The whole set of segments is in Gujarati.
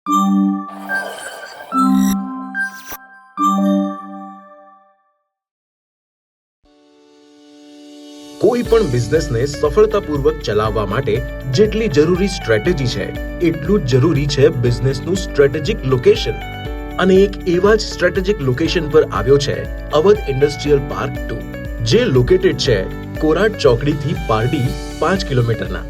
કોઈ પણ બિઝનેસને સફળતાપૂર્વક ચલાવવા માટે જેટલી જરૂરી સ્ટ્રેટેજી છે એટલું જ જરૂરી છે બિઝનેસનું સ્ટ્રેટેજિક લોકેશન. અને એક એવા જ સ્ટ્રેટેજિક લોકેશન પર આવ્યો છે અવધ ઇન્ડસ્ટ્રીયલ પાર્ક 2, જે લોકેટેડ છે કોરાટ ચોકડીથી પારડી 5 કિલોમીટરના.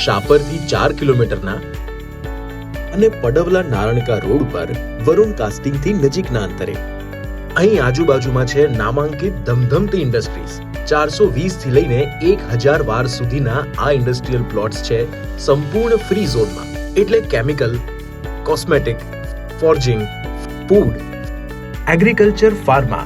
શાપરથી 4 કિલોમીટરના અને પડવલા નારણકા રોડ પર વરુણ કાસ્ટિંગથી નજીકના અંતરે. અહીં આજુબાજુમાં છે નામાંકિત ધમધમતી ઇન્ડસ્ટ્રીઝ. 420 થી લઈને 1000 વાર સુધીના આ ઇન્ડસ્ટ્રીયલ પ્લોટ્સ છે સંપૂર્ણ ફ્રી ઝોનમાં. એટલે chemical, cosmetic, forging, food, agriculture, pharma,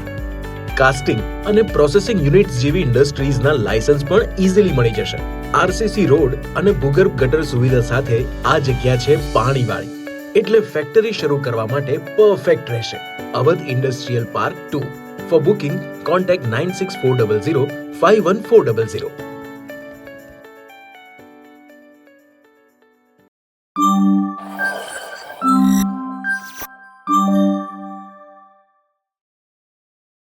casting અને પ્રોસેસિંગ યુનિટ્સ જેવી ઇન્ડસ્ટ્રીઝના લાયસન્સ પણ ઇઝીલી મળી જશે. આરસીસી રોડ અને ભૂગર્ભ ગટર સુવિધા સાથે આ જગ્યા છે પાણીવાળી, એટલે ફેક્ટરી શરૂ કરવા માટે પરફેક્ટ રહેશે. Awadh industrial park 2. For booking contact 9640051400.